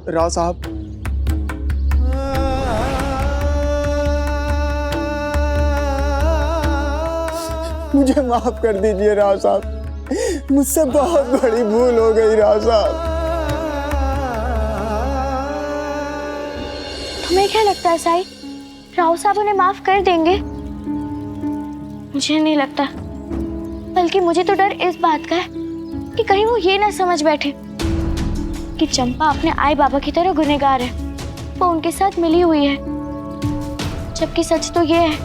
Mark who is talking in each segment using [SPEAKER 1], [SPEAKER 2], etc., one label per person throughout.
[SPEAKER 1] राव साहब, मुझे माफ कर दीजिए राव साहब, मुझसे बहुत बड़ी भूल हो गई राव साहब।
[SPEAKER 2] तुम्हें क्या लगता है साई, राव साहब उन्हें माफ कर देंगे? मुझे नहीं लगता, बल्कि मुझे तो डर इस बात का है कि कहीं वो ये ना समझ बैठे कि चंपा अपने आई बाबा की तरह गुनहगार है, वो उनके साथ मिली हुई है। जबकि सच तो ये है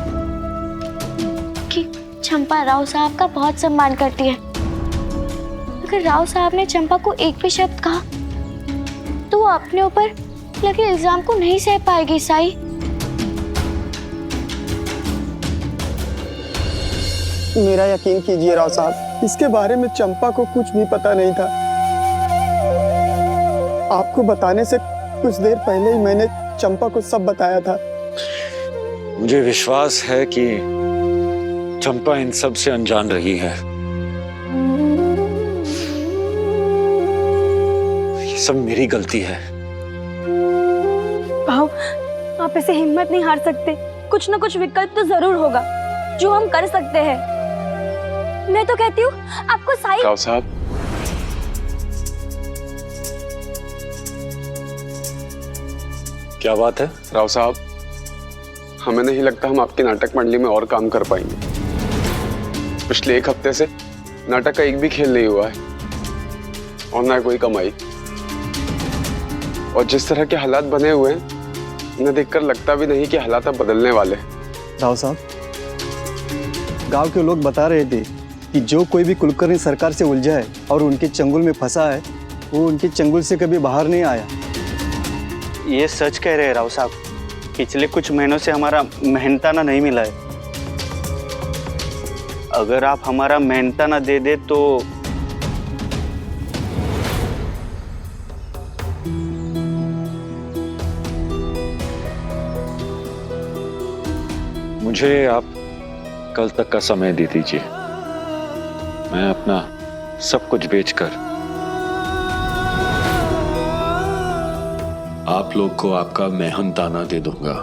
[SPEAKER 2] कि चंपा राव साहब का बहुत सम्मान करती है। अगर राव साहब ने चंपा को एक भी शब्द कहा तो वो अपने ऊपर लगे इल्जाम को नहीं सह पाएगी साई।
[SPEAKER 1] मेरा यकीन कीजिए राव साहब, इसके बारे में चंपा को कुछ भी पता नहीं था। आपको बताने से कुछ देर पहले ही मैंने चंपा को सब बताया था।
[SPEAKER 3] मुझे विश्वास है कि चंपा इन सब से अनजान रही है। ये सब मेरी गलती है।
[SPEAKER 4] भाव, आप ऐसे हिम्मत नहीं हार सकते। कुछ ना कुछ विकल्प तो जरूर होगा जो हम कर सकते हैं। मैं तो कहती हूँ आपको साई।
[SPEAKER 5] राव साहब,
[SPEAKER 3] क्या बात है?
[SPEAKER 5] राव साहब, हमें नहीं लगता हम आपकी नाटक मंडली में और काम कर पाएंगे। पिछले एक हफ्ते से नाटक का एक भी खेल नहीं हुआ है और ना कोई कमाई। और जिस तरह के हालात बने हुए हैं, इन्हें देखकर लगता भी नहीं कि हालात अब बदलने वाले।
[SPEAKER 1] राव साहब, गांव के लोग बता रहे थे कि जो कोई भी कुलकर्णी सरकार से उलझा है और उनके चंगुल में फंसा है, वो उनके चंगुल से कभी बाहर नहीं आया।
[SPEAKER 6] ये सच कह रहे हैं राव साहब। पिछले कुछ महीनों से हमारा मेहनताना नहीं मिला है। अगर आप हमारा मेहनताना दे दे तो
[SPEAKER 3] मुझे आप कल तक का समय दे दीजिए। मैं अपना सब कुछ बेचकर आप लोग को आपका मेहनताना दे दूंगा।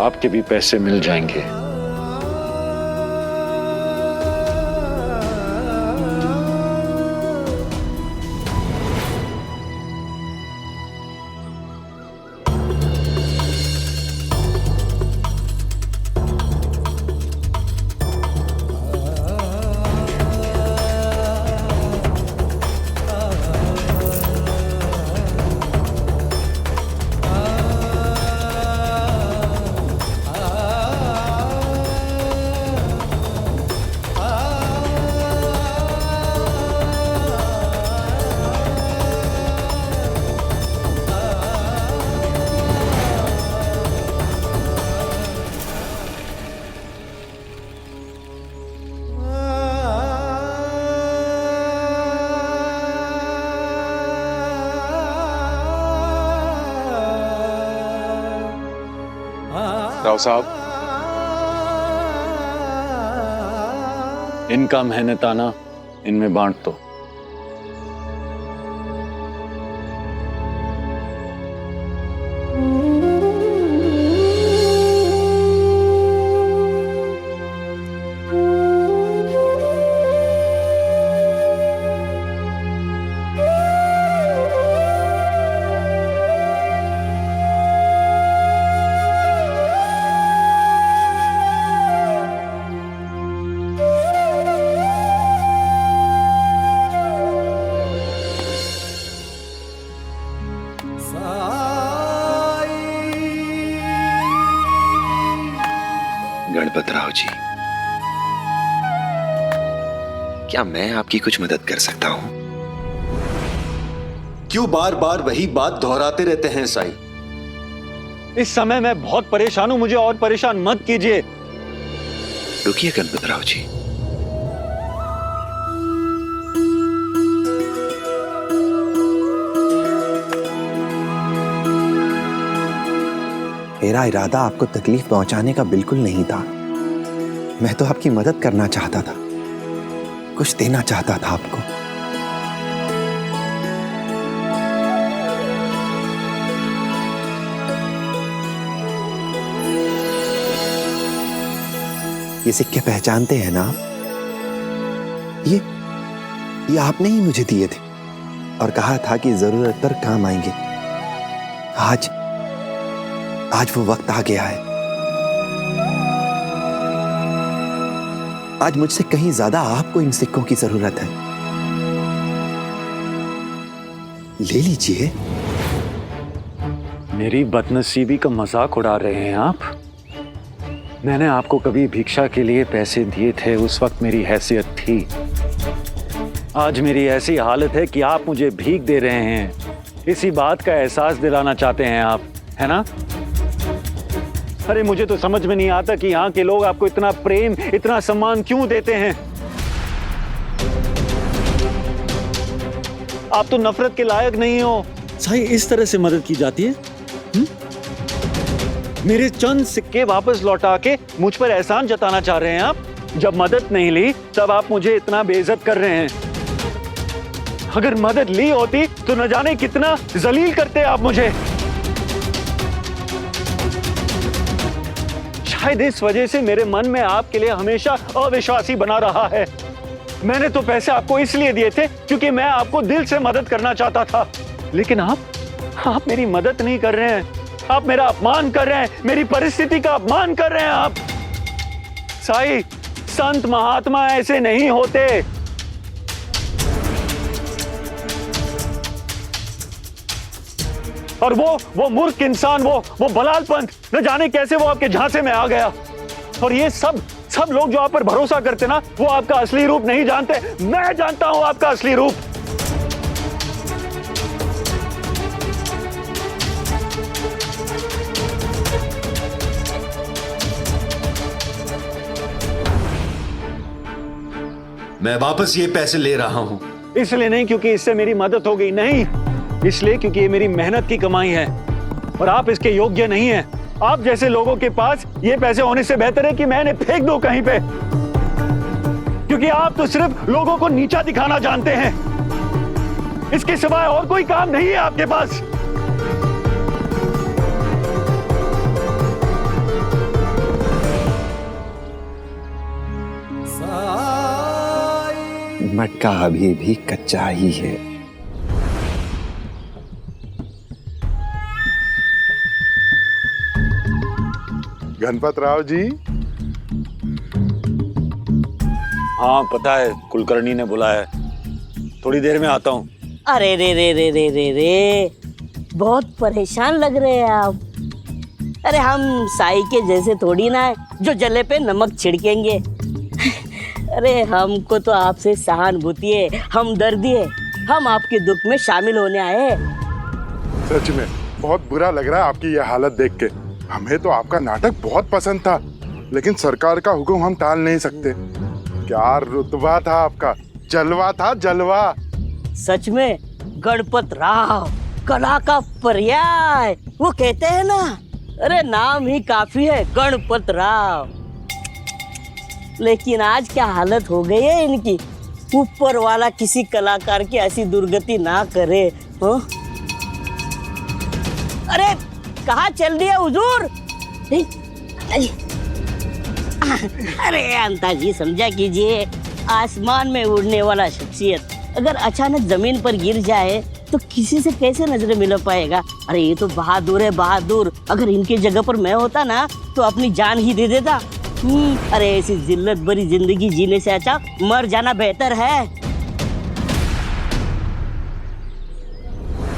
[SPEAKER 3] आपके भी पैसे मिल जाएंगे।
[SPEAKER 5] राव साहब,
[SPEAKER 3] इनका मेहनताना इनमें बांट दो।
[SPEAKER 7] गणपत राव जी, क्या मैं आपकी कुछ मदद कर सकता हूं?
[SPEAKER 8] क्यों बार बार वही बात दोहराते रहते हैं साईं?
[SPEAKER 3] इस समय मैं बहुत परेशान हूं, मुझे और परेशान मत कीजिए।
[SPEAKER 7] रुकिए गणपत राव जी, मेरा इरादा आपको तकलीफ पहुंचाने का बिल्कुल नहीं था। मैं तो आपकी मदद करना चाहता था, कुछ देना चाहता था आपको। ये सिक्के पहचानते हैं ना आप? ये आपने ही मुझे दिए थे और कहा था कि जरूरत पर काम आएंगे। आज वो वक्त आ गया है। आज मुझसे कहीं ज्यादा आपको इन सिक्कों की जरूरत है। ले लीजिए।
[SPEAKER 3] मेरी बदनसीबी का मजाक उड़ा रहे हैं आप? मैंने आपको कभी भिक्षा के लिए पैसे दिए थे, उस वक्त मेरी हैसियत थी। आज मेरी ऐसी हालत है कि आप मुझे भीख दे रहे हैं। इसी बात का एहसास दिलाना चाहते हैं आप, है ना? अरे मुझे तो समझ में नहीं आता कि यहाँ के लोग आपको इतना प्रेम, इतना सम्मान क्यों देते हैं। आप तो नफरत के लायक नहीं हो। साई, इस तरह से मदद की जाती है? मेरे चंद सिक्के वापस लौटा के मुझ पर एहसान जताना चाह रहे हैं आप? जब मदद नहीं ली तब आप मुझे इतना बेइज्जत कर रहे हैं। अगर मदद ली होती तो न जाने कितना जलील करते आप मुझे। शायद इस वजह से मेरे मन में आपके लिए हमेशा अविश्वासी बना रहा है। मैंने तो पैसे आपको इसलिए दिए थे क्योंकि मैं आपको दिल से मदद करना चाहता था, लेकिन आप मेरी मदद नहीं कर रहे हैं। आप मेरा अपमान कर रहे हैं, मेरी परिस्थिति का अपमान कर रहे हैं आप। साई, संत महात्मा ऐसे नहीं होते। और वो मूर्ख इंसान, वो बलाल पंथ, न जाने कैसे वो आपके झांसे में आ गया। और ये सब लोग जो आप पर भरोसा करते ना, वो आपका असली रूप नहीं जानते। मैं जानता हूं आपका असली रूप।
[SPEAKER 8] मैं वापस ये पैसे ले रहा हूं।
[SPEAKER 3] इसलिए नहीं क्योंकि इससे मेरी मदद हो गई, नहीं, इसलिए क्योंकि ये मेरी मेहनत की कमाई है और आप इसके योग्य नहीं हैं। आप जैसे लोगों के पास ये पैसे होने से बेहतर है कि मैं इन्हें फेंक दूं कहीं पे, क्योंकि आप तो सिर्फ लोगों को नीचा दिखाना जानते हैं। इसके सिवाय और कोई काम नहीं है आपके पास।
[SPEAKER 7] मटका अभी भी कच्चा ही है।
[SPEAKER 9] गणपत राव जी।
[SPEAKER 3] हाँ पता है, कुलकर्णी ने बुलाया है, थोड़ी देर में आता हूँ।
[SPEAKER 10] अरे रे रे रे रे रे रे, बहुत परेशान लग रहे हैं आप। अरे हम साई के जैसे थोड़ी ना है जो जले पे नमक छिड़केंगे। अरे हमको तो आपसे सहानुभूति है, हमदर्दी है, हम आपके दुख में शामिल होने आए हैं।
[SPEAKER 9] सच में बहुत बुरा लग रहा है आपकी ये हालत देख के। हमें तो आपका नाटक बहुत पसंद था, लेकिन सरकार का हुक्म हम टाल नहीं सकते। क्या रुतबा था आपका, जलवा था जलवा।
[SPEAKER 10] सच में गणपत राव, कला का पर्याय। वो कहते हैं ना, अरे नाम ही काफी है, गणपत राव। लेकिन आज क्या हालत हो गई है इनकी। ऊपर वाला किसी कलाकार की ऐसी दुर्गति ना करे। हाँ? अरे कहाँ चल दिया हुजूर? अरे अंता जी समझा कीजिए, आसमान में उड़ने वाला शख्सियत अगर अचानक जमीन पर गिर जाए तो किसी से कैसे नजरें मिला पाएगा। अरे ये तो बहादुर है, बहादुर। अगर इनकी जगह पर मैं होता ना तो अपनी जान ही दे देता। अरे ऐसी जिल्लत भरी जिंदगी जीने से अच्छा मर जाना बेहतर है।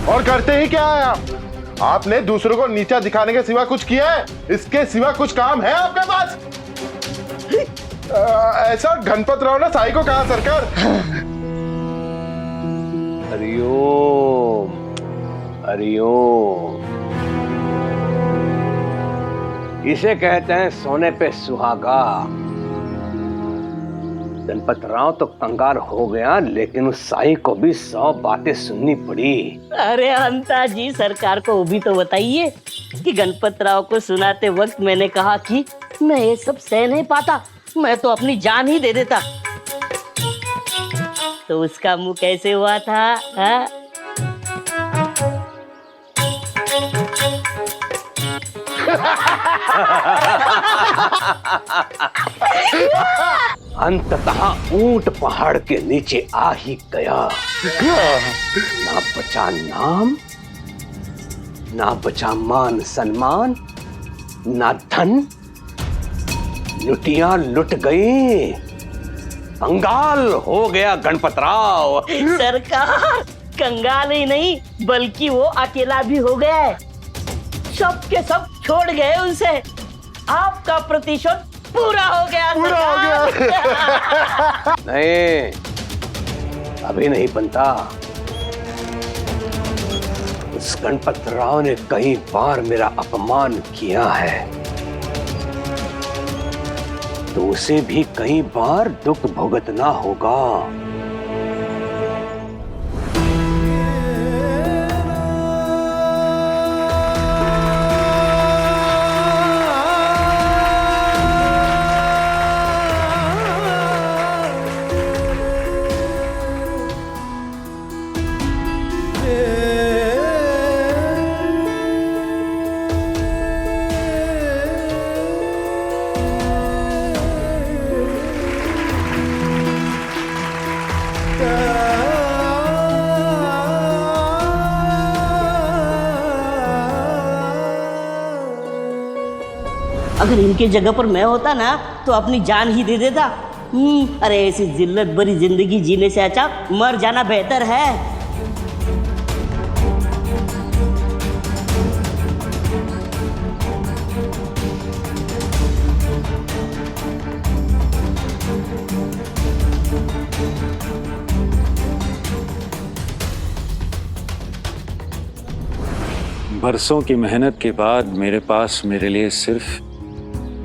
[SPEAKER 9] और करते ही क्या है आप? आपने दूसरों को नीचा दिखाने के सिवा कुछ किया है? इसके सिवा कुछ काम है आपके पास? ऐसा गणपत राव ने साई को कहा सरकार।
[SPEAKER 11] हरिओम हरिओम, इसे कहते हैं सोने पे सुहागा। गणपत राव तो कंगार हो गया, लेकिन उस साई को भी 100 बातें सुननी पड़ी।
[SPEAKER 10] अरे अंता जी सरकार को भी तो बताइए कि गणपत राव को सुनाते वक्त मैंने कहा कि मैं ये सब सह नहीं पाता, मैं तो अपनी जान ही दे देता। तो उसका मुंह कैसे हुआ था? हा?
[SPEAKER 11] अंततः ऊंट पहाड़ के नीचे आ ही गया। ना बचा नाम, ना बचा मान सम्मान, ना धन, लुटियां लुट गई। कंगाल हो गया गणपतराव।
[SPEAKER 10] सरकार कंगाल ही नहीं बल्कि वो अकेला भी हो गया है। सब के सब छोड़ गए उनसे। आपका प्रतिशोध पूरा हो गया।
[SPEAKER 11] नहीं, अभी नहीं बनता। उस गणपतराव ने कई बार मेरा अपमान किया है, तो उसे भी कई बार दुख भुगतना होगा।
[SPEAKER 10] अगर इनके जगह पर मैं होता ना तो अपनी जान ही दे देता। अरे ऐसी जिल्लत भरी जिंदगी जीने से अच्छा मर जाना बेहतर है।
[SPEAKER 3] बरसों की मेहनत के बाद मेरे पास मेरे लिए सिर्फ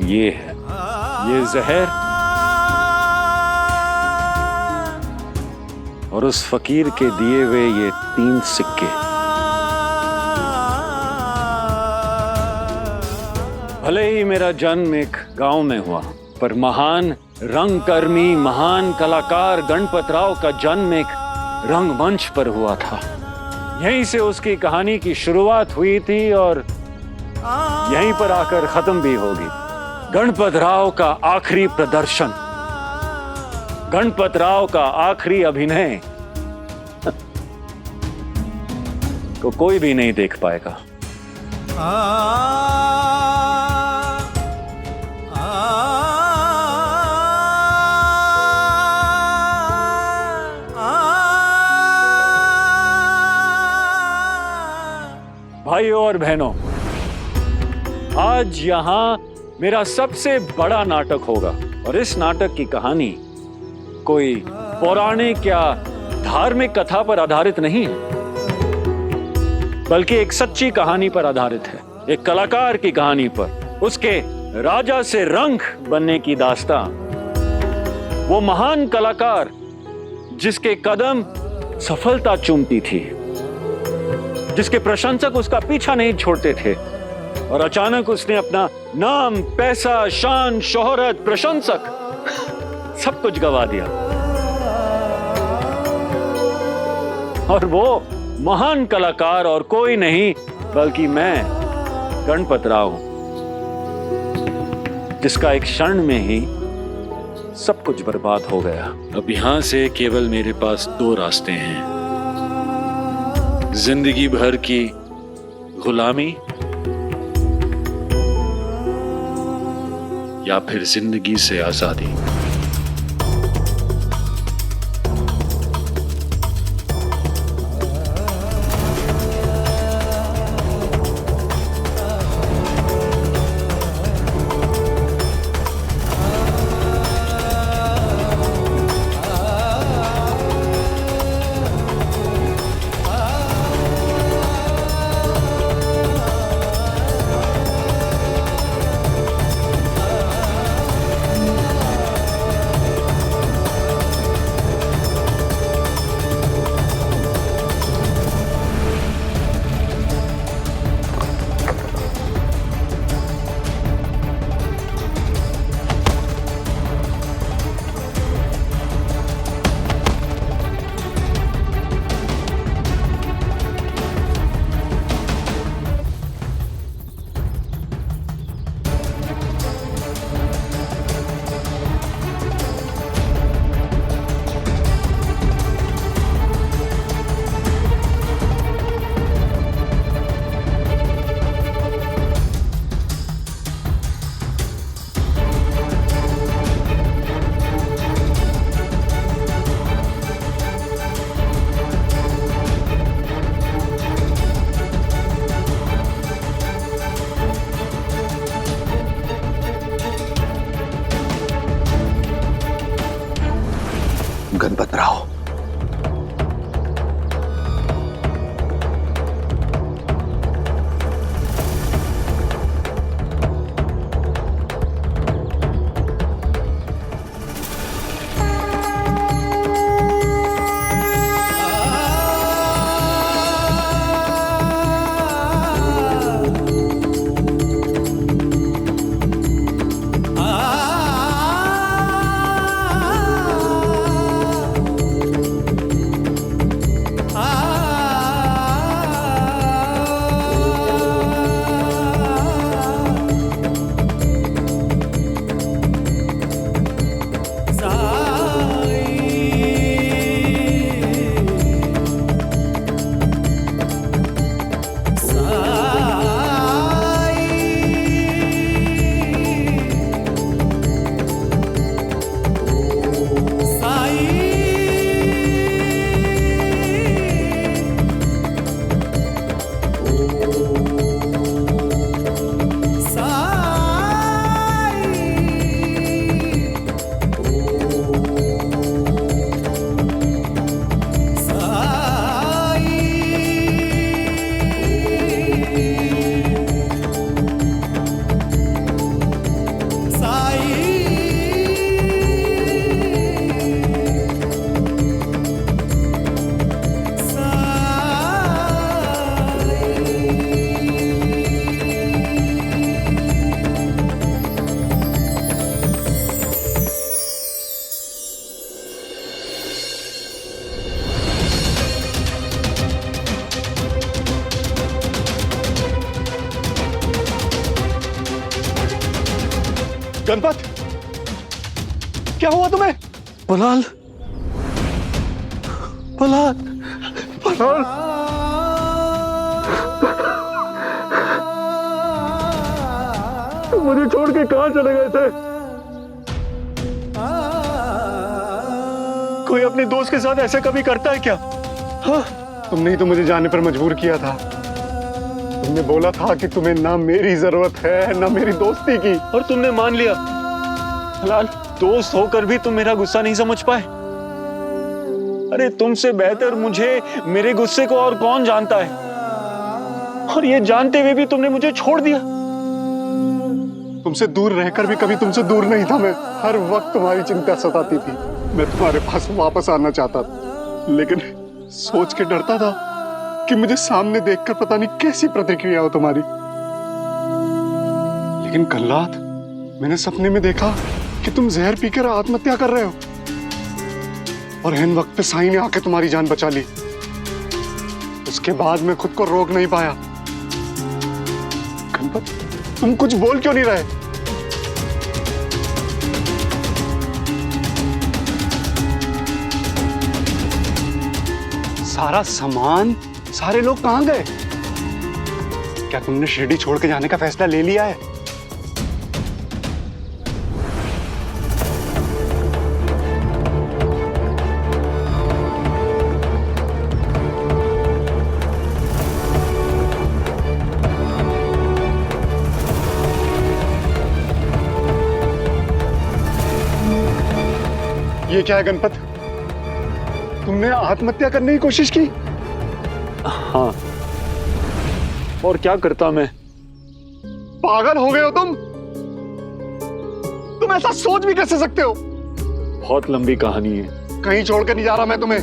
[SPEAKER 3] ये है, ये जहर और उस फकीर के दिए हुए ये 3 सिक्के। भले ही मेरा जन्म एक गांव में हुआ, पर महान रंगकर्मी, महान कलाकार गणपतराव का जन्म एक रंगमंच पर हुआ था। यहीं से उसकी कहानी की शुरुआत हुई थी और यहीं पर आकर खत्म भी होगी। गणपतराव का आखिरी प्रदर्शन, गणपतराव का आखिरी अभिनय को कोई भी नहीं देख पाएगा। भाइयों और बहनों, आज यहां मेरा सबसे बड़ा नाटक होगा और इस नाटक की कहानी कोई पौराणिक या धार्मिक कथा पर आधारित नहीं है, बल्कि एक सच्ची कहानी पर आधारित है। एक कलाकार की कहानी पर, उसके राजा से रंग बनने की दास्तान। वो महान कलाकार जिसके कदम सफलता चूमती थी, जिसके प्रशंसक उसका पीछा नहीं छोड़ते थे, और अचानक उसने अपना नाम, पैसा, शान, शोहरत, प्रशंसक सब कुछ गवा दिया। और वो महान कलाकार और कोई नहीं बल्कि मैं गणपतराव हूं, जिसका एक क्षण में ही सब कुछ बर्बाद हो गया। अब यहां से केवल मेरे पास 2 रास्ते हैं, जिंदगी भर की गुलामी या फिर जिंदगी से आजादी।
[SPEAKER 1] गणपत, क्या हुआ तुम्हें? पलाल, पलाल, पलाल। तुम मुझे छोड़ के कहां चले गए थे? कोई अपने दोस्त के साथ ऐसा कभी करता है क्या? हाँ?
[SPEAKER 9] तुमने ही तो मुझे जाने पर मजबूर किया था। तुमने बोला था कि तुम्हें ना मेरी जरूरत है ना मेरी दोस्ती की,
[SPEAKER 3] और तुमने मान लिया। लाल, दोस्त होकर भी तुम मेरा गुस्सा नहीं समझ पाए। अरे तुमसे बेहतर मुझे मेरे गुस्से को और कौन जानता है, और ये जानते हुए भी तुमने मुझे छोड़ दिया।
[SPEAKER 9] तुमसे दूर रहकर भी कभी तुमसे दूर नहीं था मैं। हर वक्त तुम्हारी चिंता सताती थी। मैं तुम्हारे पास वापस आना चाहता था, लेकिन सोच के डरता था कि मुझे सामने देखकर पता नहीं कैसी प्रतिक्रिया हो तुम्हारी। लेकिन कल रात मैंने सपने में देखा कि तुम जहर पीकर आत्महत्या कर रहे हो, और इन वक्त पे साईं ने आके तुम्हारी जान बचा ली। उसके बाद मैं खुद को रोक नहीं पाया। गणपत, तुम कुछ बोल क्यों नहीं रहे? सारा सामान, सारे लोग कहां गए? क्या तुमने शिरडी छोड़ के जाने का फैसला ले लिया है? ये क्या है गणपत? तुमने आत्महत्या करने की कोशिश की?
[SPEAKER 3] हाँ, और क्या करता मैं?
[SPEAKER 9] पागल हो गए हो तुम? तुम ऐसा सोच भी कैसे सकते हो?
[SPEAKER 3] बहुत लंबी कहानी है।
[SPEAKER 9] कहीं छोड़कर नहीं जा रहा मैं तुम्हें।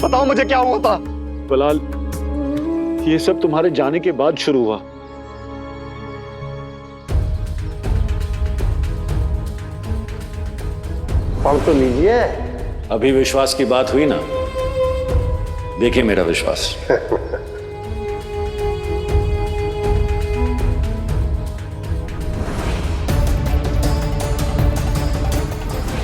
[SPEAKER 9] बताओ मुझे क्या हुआ था?
[SPEAKER 3] बलाल, ये सब तुम्हारे जाने के बाद शुरू हुआ।
[SPEAKER 11] पढ़ तो लीजिए।
[SPEAKER 3] अभी विश्वास की बात हुई ना, देखिए मेरा विश्वास।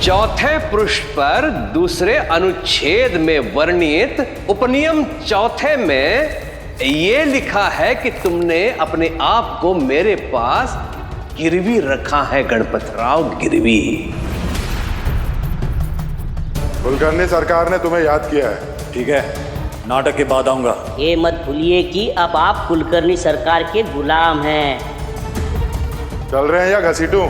[SPEAKER 11] चौथे पृष्ठ पर दूसरे अनुच्छेद में वर्णित उपनियम चौथे में यह लिखा है कि तुमने अपने आप को मेरे पास गिरवी रखा है गणपतराव, गिरवी।
[SPEAKER 9] कुलकर्णी सरकार ने तुम्हें याद किया है।
[SPEAKER 3] ठीक है, नाटक के बाद आऊंगा।
[SPEAKER 10] ये मत भूलिए कि अब आप कुलकर्णी सरकार के गुलाम हैं।
[SPEAKER 9] चल रहे हैं या घसीटूं?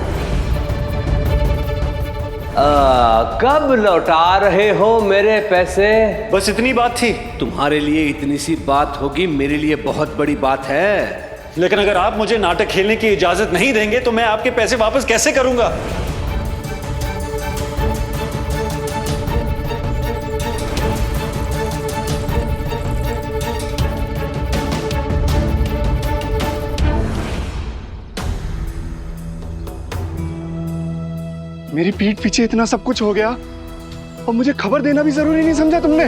[SPEAKER 11] कब लौटा रहे हो मेरे पैसे?
[SPEAKER 3] बस इतनी बात थी।
[SPEAKER 11] तुम्हारे लिए इतनी सी बात होगी, मेरे लिए बहुत बड़ी बात है।
[SPEAKER 3] लेकिन अगर आप मुझे नाटक खेलने की इजाजत नहीं देंगे तो मैं आपके पैसे वापस कैसे करूंगा?
[SPEAKER 9] मेरी पीठ पीछे इतना सब कुछ हो गया और मुझे खबर देना भी जरूरी नहीं समझा तुमने?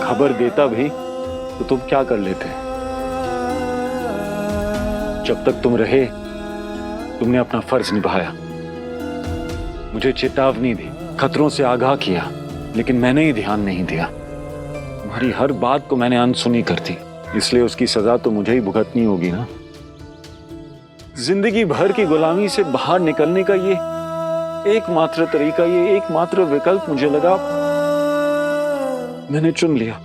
[SPEAKER 3] खबर देता भी तो तुम क्या कर लेते? जब तक तुम रहे तुमने अपना फर्ज निभाया, मुझे चेतावनी दी, खतरों से आगाह किया, लेकिन मैंने ही ध्यान नहीं दिया। तुम्हारी हर बात को मैंने अनसुनी कर दी, इसलिए उसकी सजा तो मुझे ही भुगतनी होगी ना। जिंदगी भर की गुलामी से बाहर निकलने का ये एकमात्र तरीका, ये एकमात्र विकल्प मुझे लगा, मैंने चुन लिया।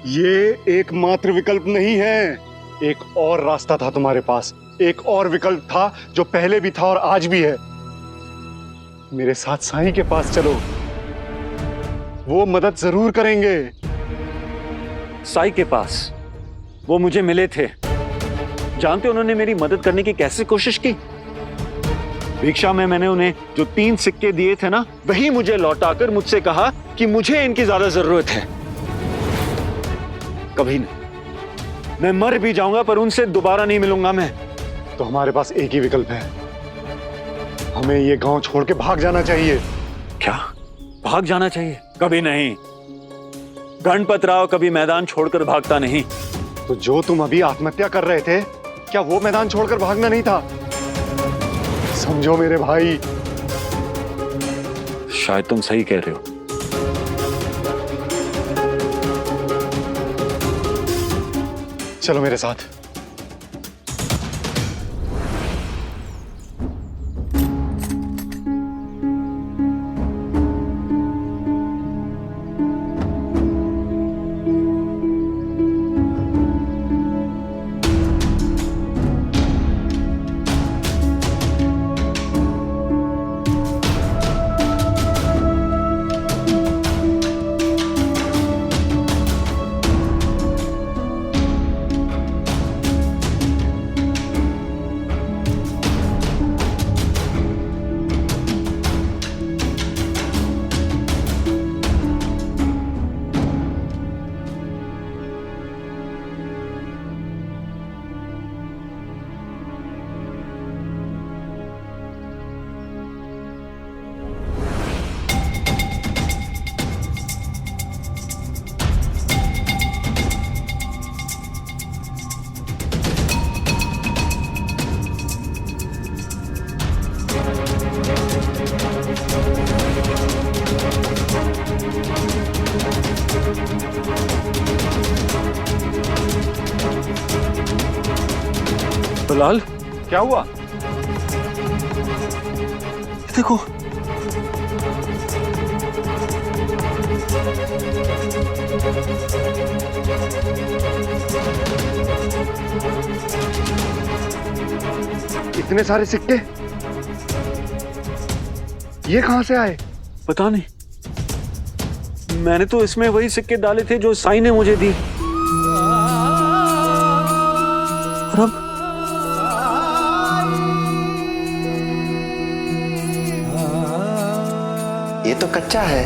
[SPEAKER 9] ये एकमात्र विकल्प नहीं है, एक और रास्ता था तुम्हारे पास, एक और विकल्प था जो पहले भी था और आज भी है। मेरे साथ साईं के पास चलो, वो मदद जरूर करेंगे।
[SPEAKER 3] साईं के पास वो मुझे मिले थे, जानते उन्होंने मेरी मदद करने की कैसे कोशिश की? भिक्षा में मैंने उन्हें जो 3 सिक्के दिए थे ना, वही मुझे लौटाकर मुझसे कहा कि मुझे इनकी ज्यादा जरूरत है। कभी नहीं, मैं मर भी जाऊंगा पर उनसे दोबारा नहीं मिलूंगा मैं।
[SPEAKER 9] तो हमारे पास एक ही विकल्प है, हमें ये गांव छोड़ के भाग जाना चाहिए।
[SPEAKER 3] क्या भाग जाना चाहिए? कभी नहीं, गणपत राव कभी मैदान छोड़कर भागता नहीं।
[SPEAKER 12] तो जो तुम अभी आत्महत्या कर रहे थे, क्या वो मैदान छोड़कर भागना नहीं था? समझो मेरे भाई।
[SPEAKER 3] शायद तुम सही कह रहे हो।
[SPEAKER 12] चलो मेरे साथ।
[SPEAKER 3] बिलाल,
[SPEAKER 12] क्या हुआ?
[SPEAKER 3] देखो,
[SPEAKER 12] इतने सारे सिक्के ये कहां से आए?
[SPEAKER 3] पता नहीं, मैंने तो इसमें वही सिक्के डाले थे जो साईं ने मुझे दी। और अब
[SPEAKER 7] ये तो कच्चा है।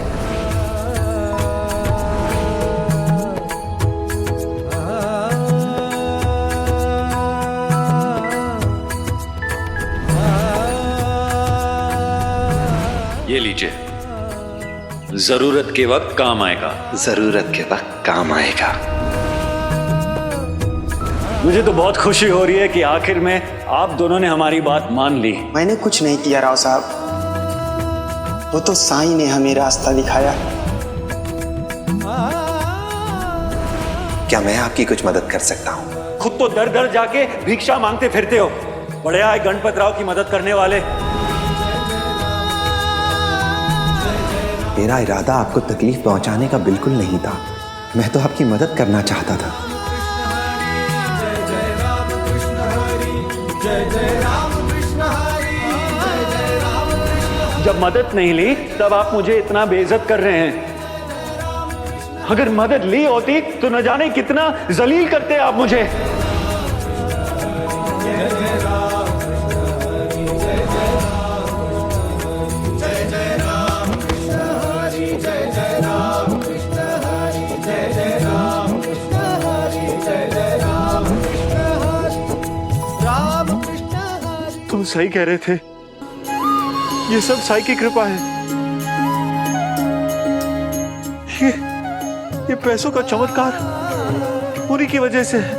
[SPEAKER 3] ये लीजिए, जरूरत के वक्त काम आएगा।
[SPEAKER 7] जरूरत के वक्त काम आएगा।
[SPEAKER 3] मुझे तो बहुत खुशी हो रही है कि आखिर में आप दोनों ने हमारी बात मान ली।
[SPEAKER 6] मैंने कुछ नहीं किया राव साहब, वो तो साईं ने हमें रास्ता दिखाया।
[SPEAKER 7] क्या मैं आपकी कुछ मदद कर सकता हूँ?
[SPEAKER 3] खुद तो दर दर जाके भिक्षा मांगते फिरते हो, बड़े आए गणपत राव की मदद करने वाले।
[SPEAKER 7] मेरा इरादा आपको तकलीफ पहुंचाने का बिल्कुल नहीं था। मैं तो आपकी मदद करना चाहता था।
[SPEAKER 3] जब मदद नहीं ली तब आप मुझे इतना बेइज्जत कर रहे हैं। अगर मदद ली होती तो न जाने कितना जलील करते आप मुझे। तुम सही कह रहे थे, ये सब साईं की कृपा है। ये पैसों का चमत्कार उन्हीं की वजह से है।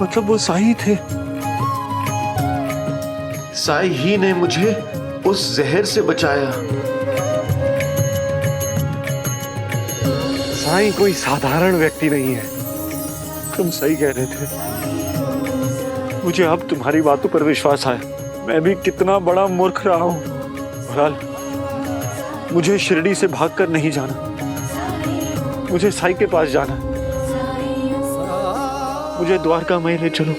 [SPEAKER 3] मतलब वो साईं थे।
[SPEAKER 8] साईं ही ने मुझे उस जहर से बचाया।
[SPEAKER 12] साईं कोई साधारण व्यक्ति नहीं है।
[SPEAKER 3] तुम सही कह रहे थे। मुझे अब तुम्हारी बातों पर विश्वास आया। मैं भी कितना बड़ा मूर्ख रहा हूं। बहरहाल, मुझे शिरडी से भागकर नहीं जाना, मुझे साईं के पास जाना। मुझे द्वारका में ले चलो।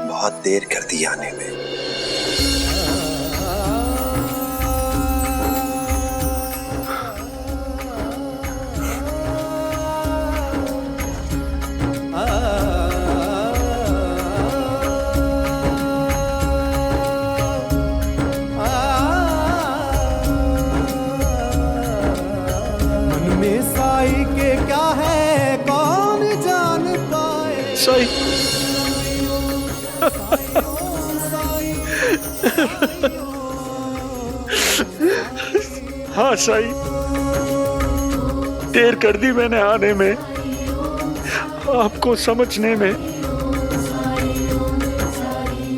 [SPEAKER 7] बहुत देर कर दी आने में।
[SPEAKER 13] मन में
[SPEAKER 3] साई। हाँ साई, देर कर दी मैंने आने में, आपको समझने में।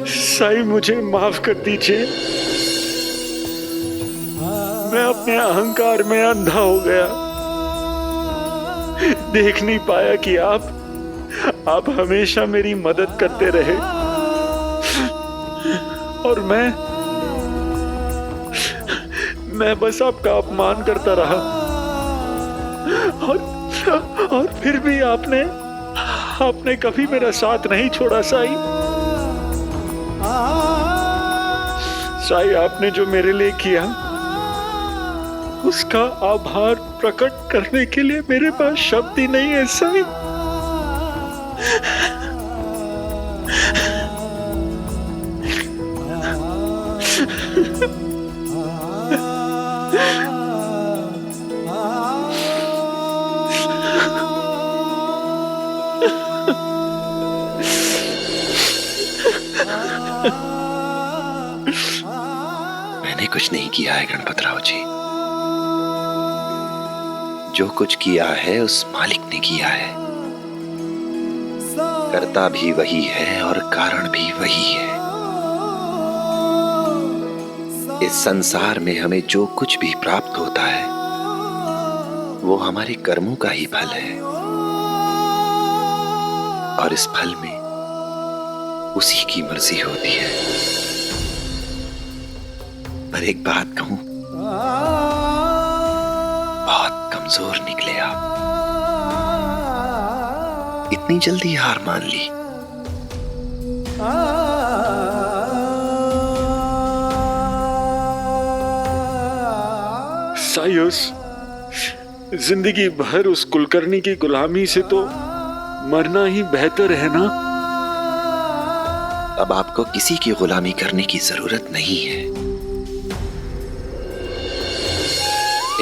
[SPEAKER 3] साई मुझे माफ कर दीजिए, मैं अपने अहंकार में अंधा हो गया, देख नहीं पाया कि आप हमेशा मेरी मदद करते रहे और मैं बस आपका अपमान करता रहा। और फिर भी आपने कभी मेरा साथ नहीं छोड़ा साई। साई, आपने जो मेरे लिए किया उसका आभार प्रकट करने के लिए मेरे पास शब्द ही नहीं है साई।
[SPEAKER 7] मैंने कुछ नहीं किया है गणपतराव जी, जो कुछ किया है उस मालिक ने किया है। करता भी वही है और कारण भी वही है। इस संसार में हमें जो कुछ भी प्राप्त होता है वो हमारे कर्मों का ही फल है, और इस फल में उसी की मर्जी होती है। पर एक बात कहूं, बहुत कमजोर निकले आप। इतनी जल्दी हार मान ली।
[SPEAKER 3] सायुस, जिंदगी भर उस कुलकर्णी की गुलामी से तो मरना ही बेहतर है ना।
[SPEAKER 7] अब आपको किसी की गुलामी करने की जरूरत नहीं है।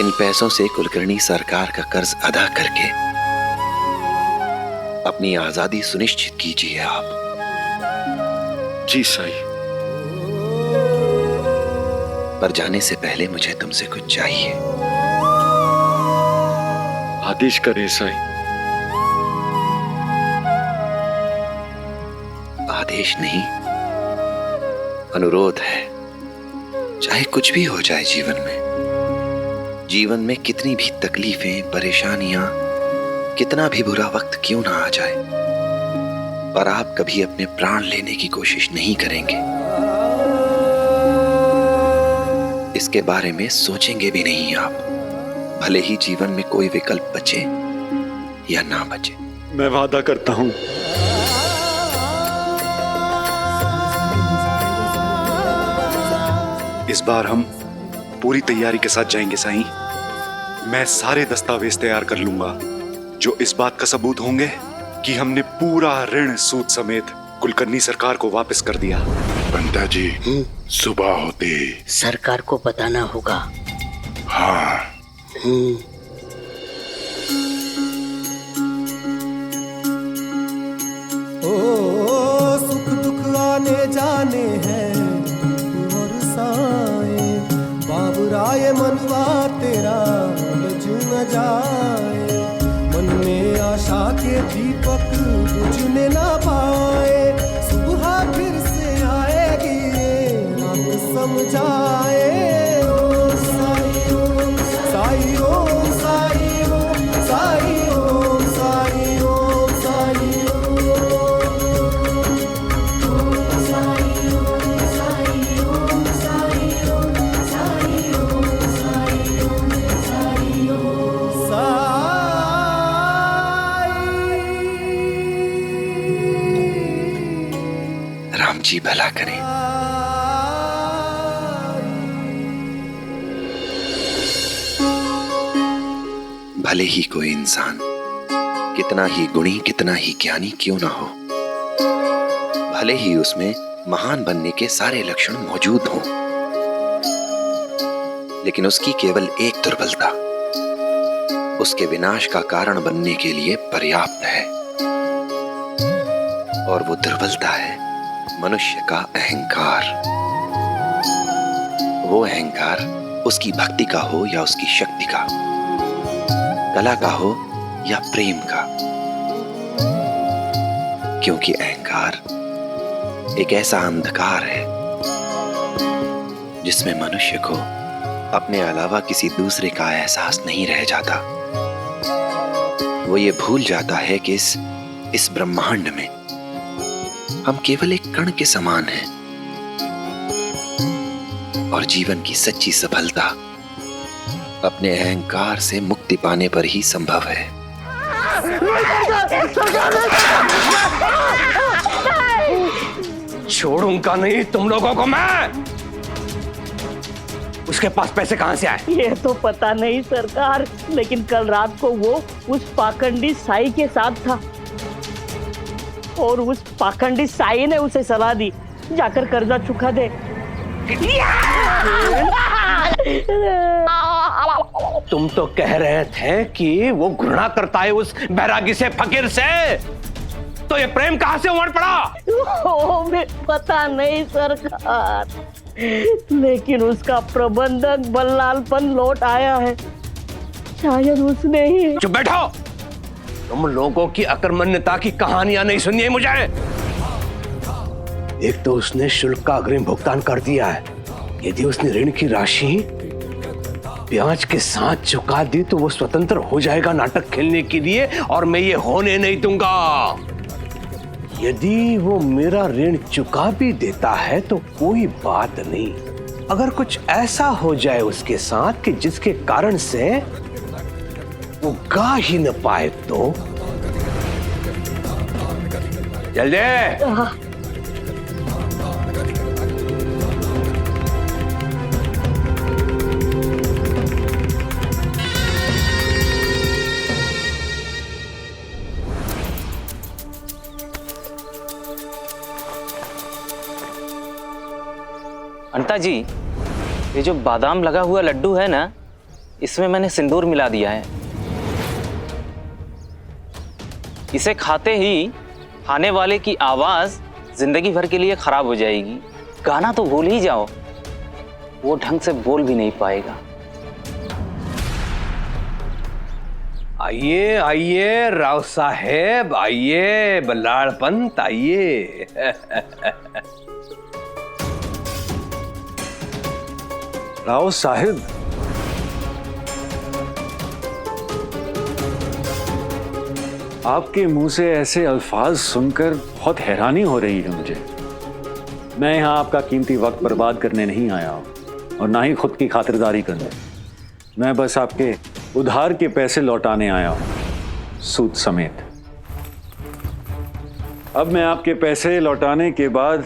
[SPEAKER 7] इन पैसों से कुलकर्णी सरकार का कर्ज अदा करके अपनी आजादी सुनिश्चित कीजिए आप।
[SPEAKER 3] जी साई।
[SPEAKER 7] पर जाने से पहले मुझे तुमसे कुछ चाहिए।
[SPEAKER 3] आदेश करे साई।
[SPEAKER 7] आदेश नहीं, अनुरोध है। चाहे कुछ भी हो जाए जीवन में कितनी भी तकलीफें, परेशानियां, कितना भी बुरा वक्त क्यों ना आ जाए, पर आप कभी अपने प्राण लेने की कोशिश नहीं करेंगे। इसके बारे में सोचेंगे भी नहीं आप, भले ही जीवन में कोई विकल्प बचे या ना बचे।
[SPEAKER 3] मैं वादा करता हूं।
[SPEAKER 12] इस बार हम पूरी तैयारी के साथ जाएंगे साईं। मैं सारे दस्तावेज तैयार कर लूंगा जो इस बात का सबूत होंगे कि हमने पूरा ऋण सूद समेत कुलकर्णी सरकार को वापस कर दिया।
[SPEAKER 9] पंता जी, सुबह होते
[SPEAKER 10] सरकार को बताना होगा।
[SPEAKER 9] हाँ।
[SPEAKER 13] ओ सुख दुख आने जाने हैं और साए, बाबुराए मनवा तेरा लज न जाए। मन में आशा के दीपक बुझने ना पाए, सुबह फिर से आएगी ये रात समझाए। ओ साई ओम साई ओम साई ओम साई ओम साई ओम साई
[SPEAKER 7] राम जी भला करें। भले ही कोई इंसान कितना ही गुणी, कितना ही ज्ञानी क्यों ना हो, भले ही उसमें महान बनने के सारे लक्षण मौजूद हों, लेकिन उसकी केवल एक दुर्बलता उसके विनाश का कारण बनने के लिए पर्याप्त है। और वो दुर्बलता है मनुष्य का अहंकार। वो अहंकार उसकी भक्ति का हो या उसकी शक्ति का, कला का हो या प्रेम का। क्योंकि अहंकार एक ऐसा अंधकार है जिसमें मनुष्य को अपने अलावा किसी दूसरे का एहसास नहीं रह जाता। वो ये भूल जाता है कि इस ब्रह्मांड में हम केवल एक कण के समान हैं और जीवन की सच्ची सफलता अपने अहंकार से मुक्ति पाने पर ही संभव है।
[SPEAKER 11] छोड़ूंगा नहीं तुम लोगों को मैं। उसके पास पैसे कहां से आए?
[SPEAKER 10] ये तो पता नहीं सरकार, लेकिन कल रात को वो उस पाखंडी साई के साथ था और उस पाखंडी साई ने उसे सलाह दी जाकर कर्जा चुका दे।
[SPEAKER 11] तुम तो कह रहे थे कि वो घृणा करता है उस बैरागी से, फकीर से, तो ये प्रेम कहां से उमड़ पड़ा?
[SPEAKER 10] हमें पता नहीं सरकार, लेकिन उसका प्रबंधक बल्लालपन लौट आया है। शायद उसने ही।
[SPEAKER 11] चुप बैठो। तुम लोगों की अकर्मण्यता की कहानियां नहीं सुनी है मुझे। एक तो उसने शुल्क का अग्रिम भुगतान कर दिया है। यदि उसने ऋण की राशि ब्याज के साथ चुका दी तो वो स्वतंत्र हो जाएगा नाटक खेलने के लिए, और मैं ये होने नहीं दूंगा। यदि वो मेरा ऋण चुका भी देता है तो कोई बात नहीं। अगर कुछ ऐसा हो जाए उसके साथ कि जिसके कारण से वो गा ही न पाए तो जल्दी।
[SPEAKER 6] अंता जी, ये जो बादाम लगा हुआ लड्डू है ना, इसमें मैंने सिंदूर मिला दिया है। इसे खाते ही खाने वाले की आवाज जिंदगी भर के लिए खराब हो जाएगी। गाना तो भूल ही जाओ, वो ढंग से बोल भी नहीं पाएगा।
[SPEAKER 11] आइए आइए राव साहेब, आइए बल्लाड़ पंत, आइए।
[SPEAKER 3] राव साहिब, आपके मुंह से ऐसे अल्फाज सुनकर बहुत हैरानी हो रही है मुझे। मैं यहाँ आपका कीमती वक्त बर्बाद करने नहीं आया हूँ और ना ही खुद की खातिरदारी करने। मैं बस आपके उधार के पैसे लौटाने आया हूँ, सूद समेत। अब मैं आपके पैसे लौटाने के बाद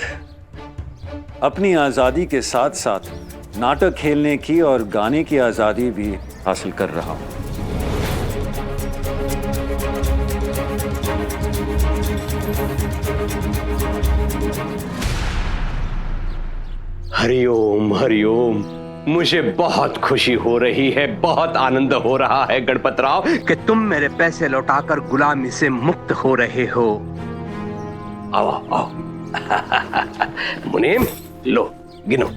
[SPEAKER 3] अपनी आज़ादी के साथ साथ नाटक खेलने की और गाने की आज़ादी भी हासिल कर रहा हूँ।
[SPEAKER 11] हरिओम हरिओम। मुझे बहुत खुशी हो रही है, बहुत आनंद हो रहा है गणपतराव कि तुम मेरे पैसे लौटाकर गुलामी से मुक्त हो रहे हो। आओ आओ। मुनीम, लो गिनो।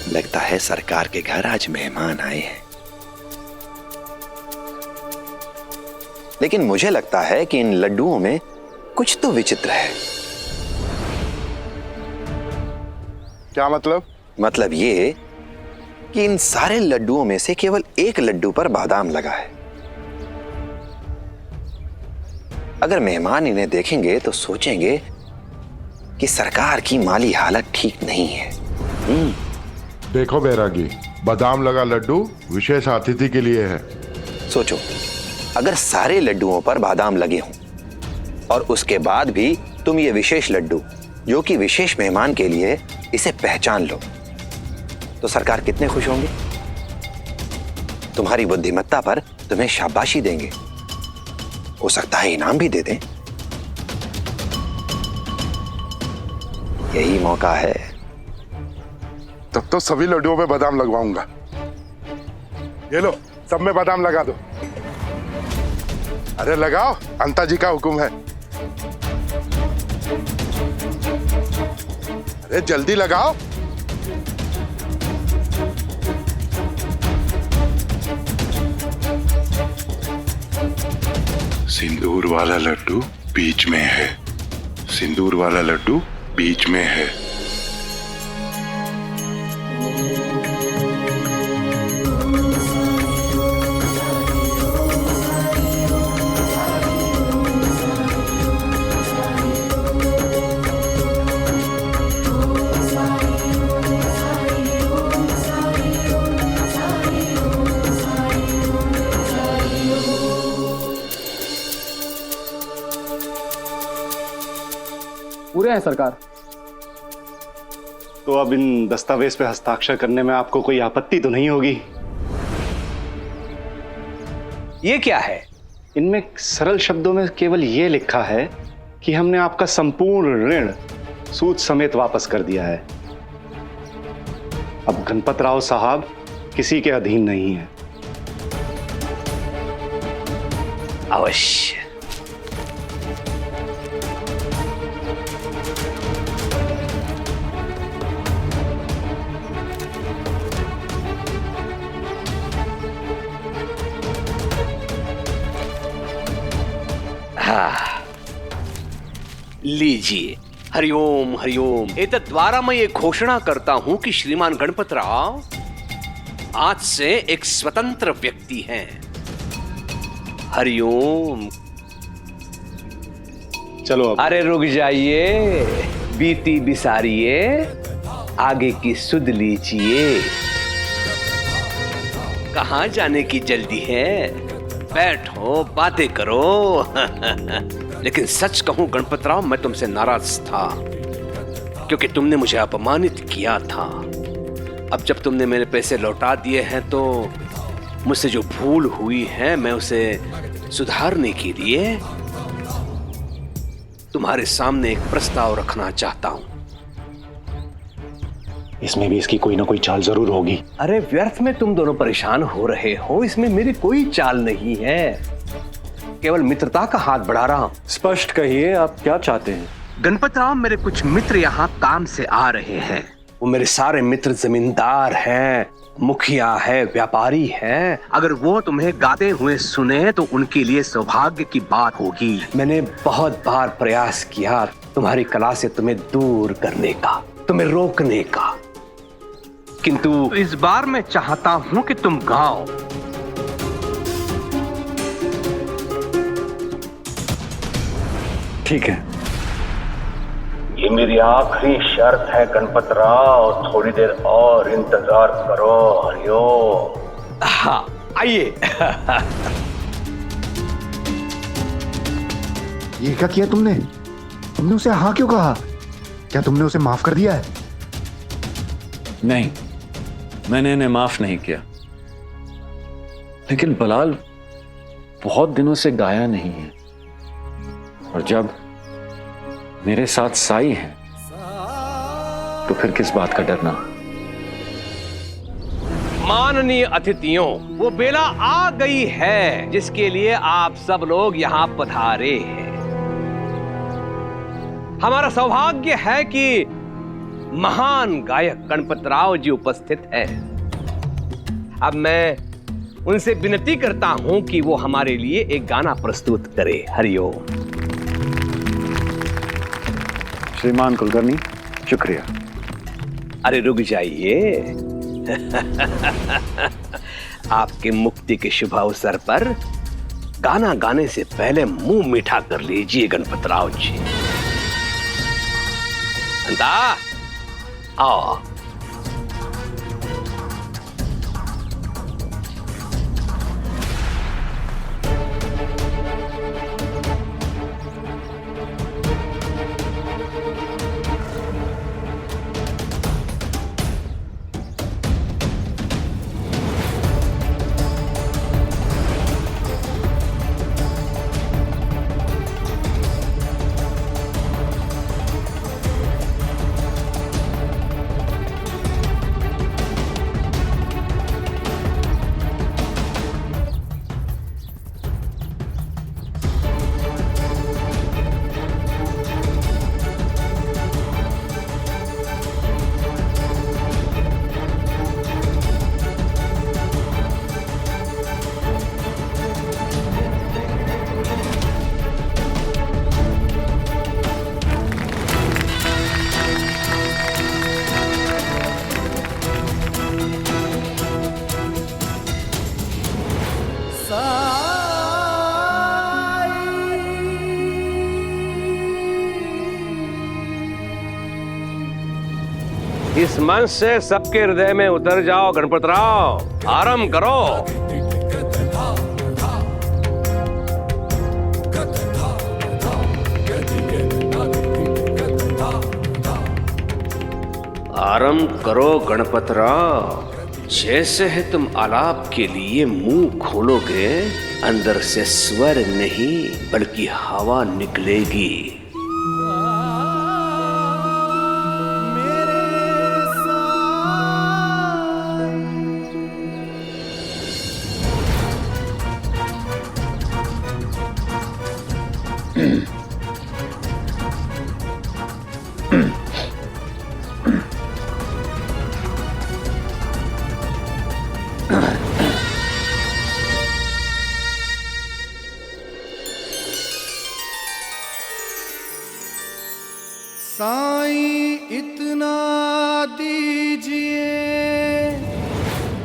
[SPEAKER 7] लगता है सरकार के घर आज मेहमान आए हैं। लेकिन मुझे लगता है कि इन लड्डुओं में कुछ तो विचित्र है।
[SPEAKER 9] क्या मतलब?
[SPEAKER 7] मतलब ये कि इन सारे लड्डुओं में से केवल एक लड्डू पर बादाम लगा है। अगर मेहमान इन्हें देखेंगे तो सोचेंगे कि सरकार की माली हालत ठीक नहीं है।
[SPEAKER 9] देखो बैरागी, बादाम लगा लड्डू विशेष अतिथि के लिए है।
[SPEAKER 7] सोचो, अगर सारे लड्डुओं पर बादाम लगे हों और उसके बाद भी तुम ये विशेष लड्डू जो कि विशेष मेहमान के लिए, इसे पहचान लो तो सरकार कितने खुश होंगे। तुम्हारी बुद्धिमत्ता पर तुम्हें शाबाशी देंगे। हो सकता है इनाम भी दे दें। यही मौका है।
[SPEAKER 9] तब तो सभी लड्डुओं में बादाम लगवाऊंगा। ये लो, सब में बादाम लगा दो। अरे लगाओ, अंता जी का हुक्म है। अरे जल्दी लगाओ। सिंदूर वाला लड्डू बीच में है, सिंदूर वाला लड्डू बीच में है।
[SPEAKER 14] पूरे हैं सरकार।
[SPEAKER 12] तो अब इन दस्तावेज पे हस्ताक्षर करने में आपको कोई आपत्ति तो नहीं होगी?
[SPEAKER 11] ये क्या है?
[SPEAKER 12] इनमें सरल शब्दों में केवल ये लिखा है कि हमने आपका संपूर्ण ऋण सूद समेत वापस कर दिया है। अब गणपत राव साहब किसी के अधीन नहीं है।
[SPEAKER 11] अवश्य। लीजिए। हरिओम हरिओम। एतद् द्वारा मैं ये घोषणा करता हूं कि श्रीमान गणपत राव आज से एक स्वतंत्र व्यक्ति हैं। हरिओम।
[SPEAKER 12] चलो अब।
[SPEAKER 11] अरे रुक जाइए, बीती बिसारिए, आगे की सुध लीजिए। कहां जाने की जल्दी है? बैठो, बातें करो। लेकिन सच कहूं गणपत राव, मैं तुमसे नाराज था क्योंकि तुमने मुझे अपमानित किया था। अब जब तुमने मेरे पैसे लौटा दिए हैं तो मुझसे जो भूल हुई है मैं उसे सुधारने के लिए तुम्हारे सामने एक प्रस्ताव रखना चाहता हूं।
[SPEAKER 12] इसमें भी इसकी कोई ना कोई चाल जरूर होगी।
[SPEAKER 11] अरे व्यर्थ में तुम दोनों परेशान हो रहे हो, इसमें मेरी कोई चाल नहीं है, केवल मित्रता का हाथ बढ़ा रहा हूं।
[SPEAKER 3] स्पष्ट कहिए, आप क्या चाहते हैं?
[SPEAKER 11] गणपत राव, मेरे कुछ मित्र यहाँ काम से आ रहे हैं। वो मेरे सारे मित्र जमींदार हैं, मुखिया है, व्यापारी है। अगर वो तुम्हें गाते हुए सुने तो उनके लिए सौभाग्य की बात होगी। मैंने बहुत बार प्रयास किया तुम्हारी कला से तुम्हें दूर करने का, तुम्हें रोकने का, किंतु इस बार मैं चाहता हूं कि तुम गाओ।
[SPEAKER 3] ठीक है।
[SPEAKER 11] ये मेरी आखिरी शर्त है गणपत राव, थोड़ी देर और इंतजार करो। हरिओम। हाँ, आइए।
[SPEAKER 8] ये क्या किया तुमने? तुमने उसे हाँ क्यों कहा? क्या तुमने उसे माफ कर दिया है?
[SPEAKER 3] नहीं, मैंने इन्हें माफ नहीं किया, लेकिन बलाल बहुत दिनों से गाया नहीं है, और जब मेरे साथ साई है तो फिर किस बात का डरना।
[SPEAKER 11] माननीय अतिथियों, वो बेला आ गई है जिसके लिए आप सब लोग यहाँ पधारे हैं। हमारा सौभाग्य है कि महान गायक गणपत राव जी उपस्थित है। अब मैं उनसे विनती करता हूं कि वो हमारे लिए एक गाना प्रस्तुत करे। हरिओम।
[SPEAKER 3] श्रीमान कुलकर्णी, शुक्रिया।
[SPEAKER 11] अरे रुक जाइए। आपके मुक्ति के शुभ अवसर पर गाना गाने से पहले मुंह मीठा कर लीजिए गणपत राव जी। अंता आओ। इस मंच से सबके हृदय में उतर जाओ गणपतराव, आरंभ करो। आरंभ करो गणपतराव। जैसे है तुम आलाप के लिए मुंह खोलोगे, अंदर से स्वर नहीं बल्कि हवा निकलेगी।
[SPEAKER 13] साईं इतना दीजिए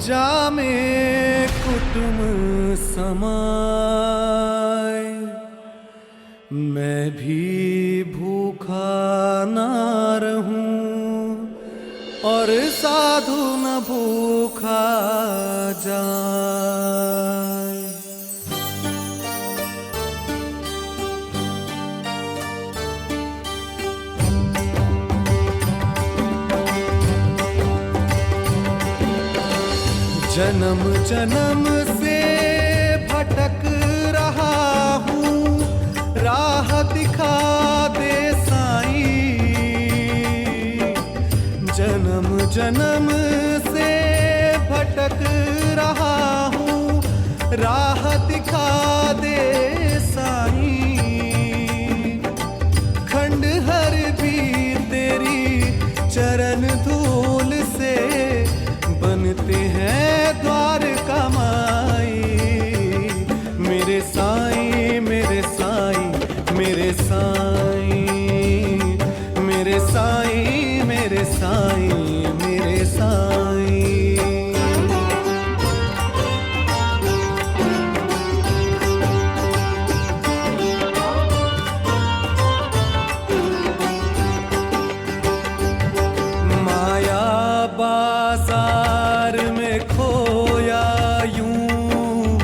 [SPEAKER 13] जामे कुटुम समाए, मैं भी भूखा ना रहूं और साधु न भूखा जाए। जन्म जन्म से भटक रहा हूँ, राह दिखा दे साईं। जन्म जन्म से भटक रहा हूँ, राह दिखा दे साईं। खंडहर भी तेरी चरण धूल से बनते हैं द्वार कमाई। मेरे साईं मेरे साईं मेरे साईं, मेरे साईं मेरे साईं मेरे साईं। माया बाजार में खोया यूं,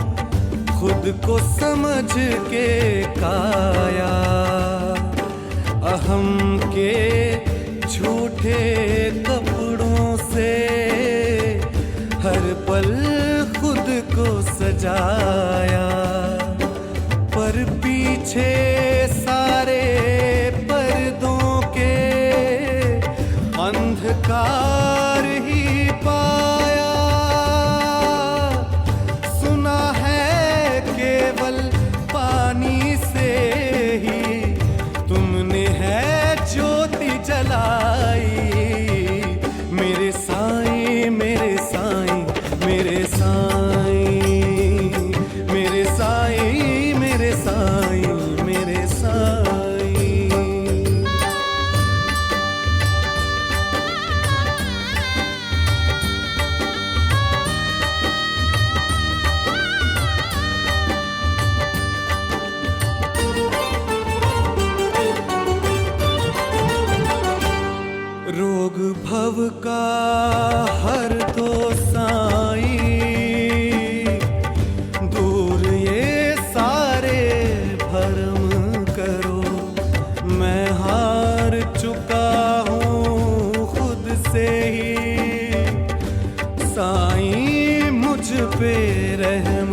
[SPEAKER 13] खुद को समझ के काया। अहम के झूठे कपड़ों से हर पल खुद को सजाया, पर पीछे सारे पर्दों के अंधकार ही पाया। सुना है केवल पानी से ही तुमने है ज्योति जलाई। मेरे साईं मेरे साईं मेरे साईं, मेरे साईं मेरे साईं मेरे साईं। रोग भव का हर दो साईं, दूर ये सारे भरम करो। मैं हार चुका हूँ खुद से ही, साईं मुझ पे रहम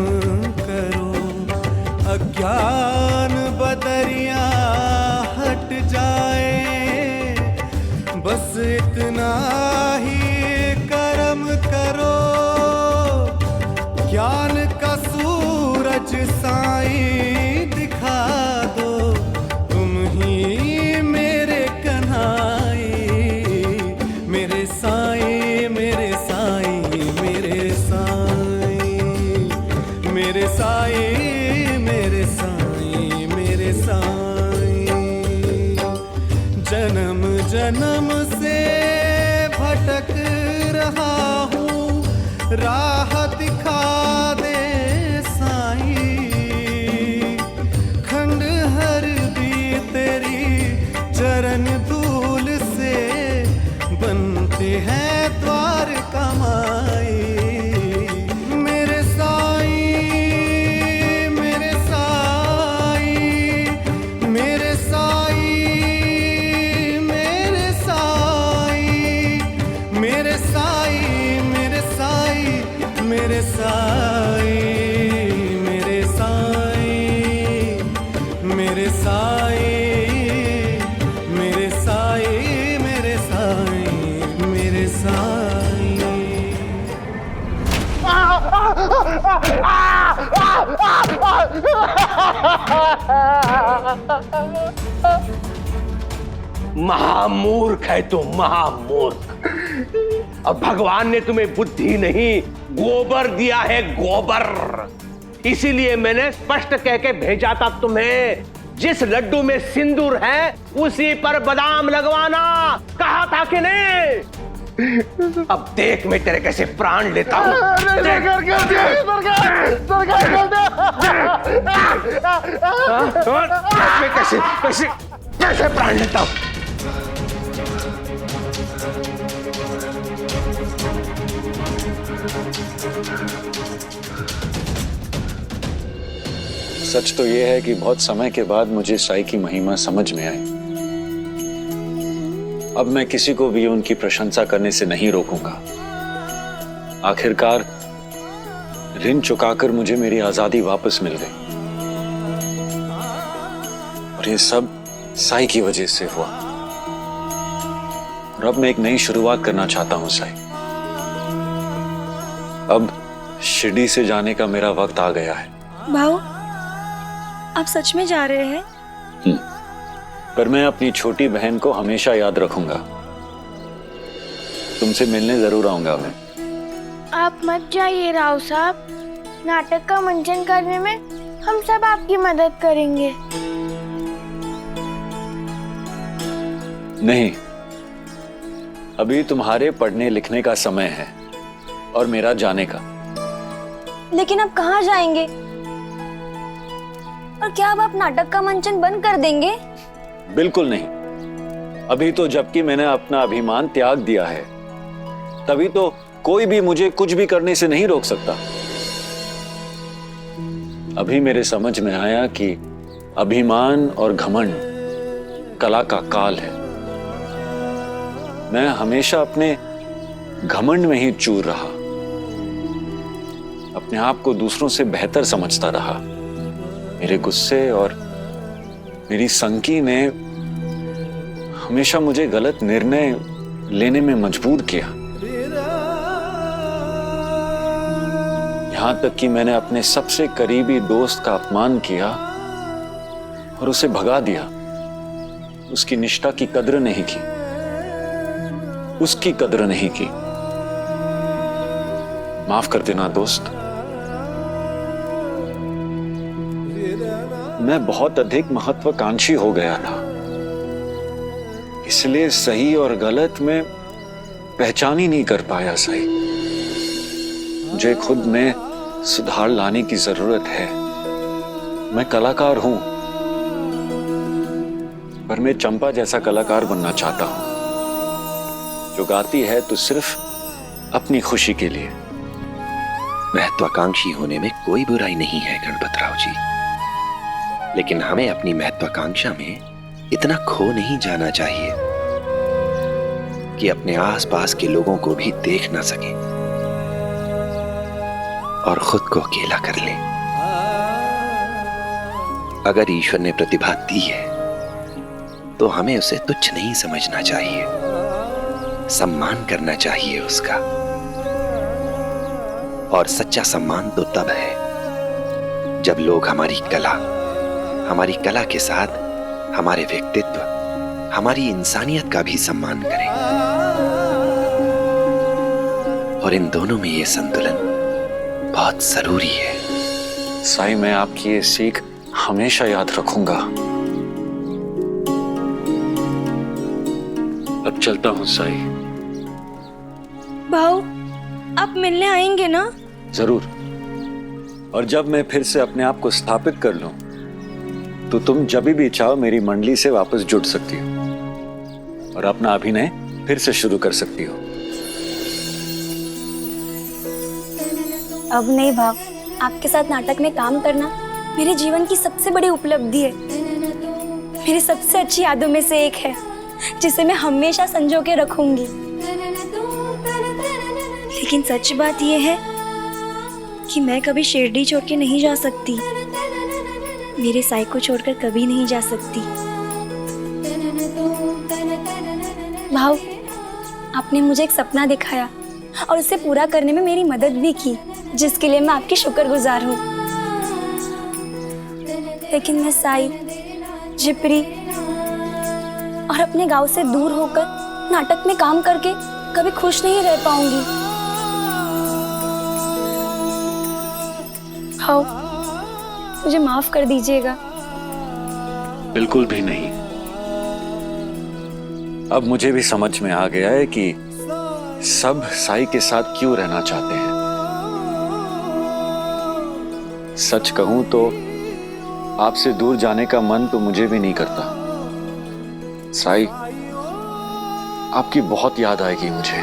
[SPEAKER 13] करो। अज्ञान बदरिया हट जाए, बस इतना ही करम करो। ज्ञान का सूरज साईं दिखा दो, तुम ही मेरे कन्हाई। मेरे साईं मेरे साईं मेरे साईं, मेरे साईं मेरे साईं मेरे साईं। जन्म जन्म से भटक रहा हूँ, राह दिखा दे साईं। खंडहर भी तेरी चरण धूल से बनते हैं द्वार कमाई। मेरे साई मेरे साई मेरे साई मेरे साई मेरे साई मेरे साई मेरे साई मेरे साई मेरे साई मेरे साई मेरे साई मेरे साई।
[SPEAKER 11] महामूर्ख है तुम, महामूर्ख। अब भगवान ने तुम्हें बुद्धि नहीं गोबर दिया है, गोबर। इसीलिए मैंने स्पष्ट कह के भेजा था तुम्हें, जिस लड्डू में सिंदूर है उसी पर बादाम लगवाना। कहा था कि नहीं? अब देख मैं तेरे कैसे प्राण लेता हूँ। मैं कैसे कैसे कैसे प्राण लेता हूँ।
[SPEAKER 3] सच तो यह है कि बहुत समय के बाद मुझे साई की महिमा समझ में आई। अब मैं किसी को भी उनकी प्रशंसा करने से नहीं रोकूंगा। आखिरकार ऋण चुकाकर मुझे मेरी आजादी वापस मिल गई, और ये सब साई की वजह से हुआ। और अब मैं एक नई शुरुआत करना चाहता हूं साई। अब शिरडी से जाने का मेरा वक्त आ गया है।
[SPEAKER 4] भाऊ, आप सच में जा रहे हैं?
[SPEAKER 3] पर मैं अपनी छोटी बहन को हमेशा याद रखूंगा। तुमसे मिलने जरूर आऊंगा मैं।
[SPEAKER 2] आप मत जाइए राव साहब, नाटक का मंचन करने में हम सब आपकी मदद करेंगे।
[SPEAKER 3] नहीं, अभी तुम्हारे पढ़ने लिखने का समय है और मेरा जाने का।
[SPEAKER 4] लेकिन अब कहाँ जाएंगे? और क्या अब आप नाटक का मंचन बंद कर देंगे?
[SPEAKER 3] बिल्कुल नहीं। अभी तो जबकि मैंने अपना अभिमान त्याग दिया है, तभी तो कोई भी मुझे कुछ भी करने से नहीं रोक सकता। अभी मेरे समझ में आया कि अभिमान और घमंड कला का काल है। मैं हमेशा अपने घमंड में ही चूर रहा, अपने आप को दूसरों से बेहतर समझता रहा। मेरे गुस्से और मेरी संकी ने हमेशा मुझे गलत निर्णय लेने में मजबूर किया। यहां तक कि मैंने अपने सबसे करीबी दोस्त का अपमान किया और उसे भगा दिया। उसकी निष्ठा की कद्र नहीं की, उसकी कद्र नहीं की। माफ कर देना दोस्त। मैं बहुत अधिक महत्वाकांक्षी हो गया था, इसलिए सही और गलत में पहचान ही नहीं कर पाया सही। मुझे खुद में सुधार लाने की जरूरत है। मैं कलाकार हूं, पर मैं चंपा जैसा कलाकार बनना चाहता हूं, जो गाती है तो सिर्फ अपनी खुशी के लिए।
[SPEAKER 7] महत्वाकांक्षी होने में कोई बुराई नहीं है गणपतराव जी, लेकिन हमें अपनी महत्वाकांक्षा में इतना खो नहीं जाना चाहिए कि अपने आसपास के लोगों को भी देख ना सके और खुद को अकेला कर ले। अगर ईश्वर ने प्रतिभा दी है तो हमें उसे तुच्छ नहीं समझना चाहिए, सम्मान करना चाहिए उसका। और सच्चा सम्मान तो तब है जब लोग हमारी कला के साथ हमारे व्यक्तित्व, हमारी इंसानियत का भी सम्मान करें। और इन दोनों में ये संतुलन बहुत जरूरी है।
[SPEAKER 3] साई, मैं आपकी ये सीख हमेशा याद रखूंगा। अब चलता हूं साई।
[SPEAKER 4] भाऊ, आप मिलने आएंगे ना?
[SPEAKER 3] जरूर। और जब मैं फिर से अपने आप को स्थापित कर लूं, तो तुम जब भी चाहो मेरी मंडली से वापस जुड़ सकती हो और अपना अभिनय फिर से शुरू कर सकती हो।
[SPEAKER 4] अब नहीं भाव, आपके साथ नाटक में काम करना मेरे जीवन की सबसे बड़ी उपलब्धि है। मेरी सबसे अच्छी यादों में से एक है जिसे मैं हमेशा संजो के रखूंगी। लेकिन सच बात यह है कि मैं कभी शिरडी छोड़ के नहीं जा सकती, मेरे साई को छोड़कर कभी नहीं जा सकती। भाव, आपने मुझे एक सपना दिखाया और उसे पूरा करने में मेरी मदद भी की, जिसके लिए मैं आपकी शुक्रगुजार हूँ। लेकिन मैं साई, जिपरी और अपने गांव से दूर होकर नाटक में काम करके कभी खुश नहीं रह पाऊंगी। भाव, मुझे माफ कर दीजिएगा।
[SPEAKER 3] बिल्कुल भी नहीं। अब मुझे भी समझ में आ गया है कि सब साई के साथ क्यों रहना चाहते हैं। सच कहूं तो आपसे दूर जाने का मन तो मुझे भी नहीं करता। साई, आपकी बहुत याद आएगी मुझे।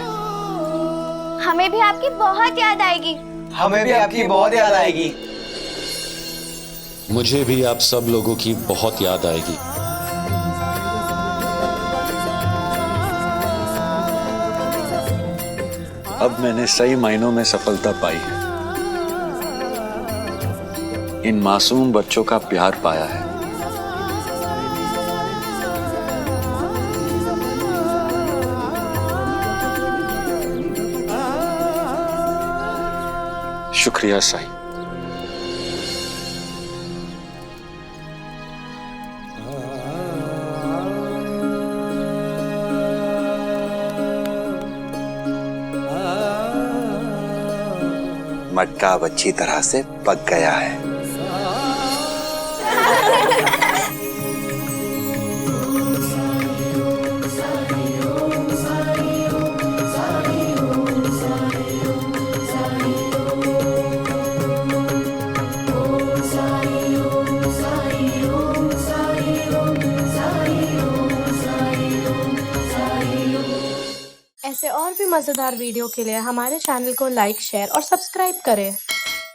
[SPEAKER 2] हमें भी आपकी बहुत याद आएगी।
[SPEAKER 14] हमें भी आपकी बहुत याद आएगी।
[SPEAKER 15] मुझे भी आप सब लोगों की बहुत याद आएगी।
[SPEAKER 3] अब मैंने सही मायनों में सफलता पाई है। इन मासूम बच्चों का प्यार पाया है। शुक्रिया साई।
[SPEAKER 7] मटका अब अच्छी तरह से पक गया है।
[SPEAKER 16] ऐसे और भी मज़ेदार वीडियो के लिए हमारे चैनल को लाइक, शेयर और सब्सक्राइब करें।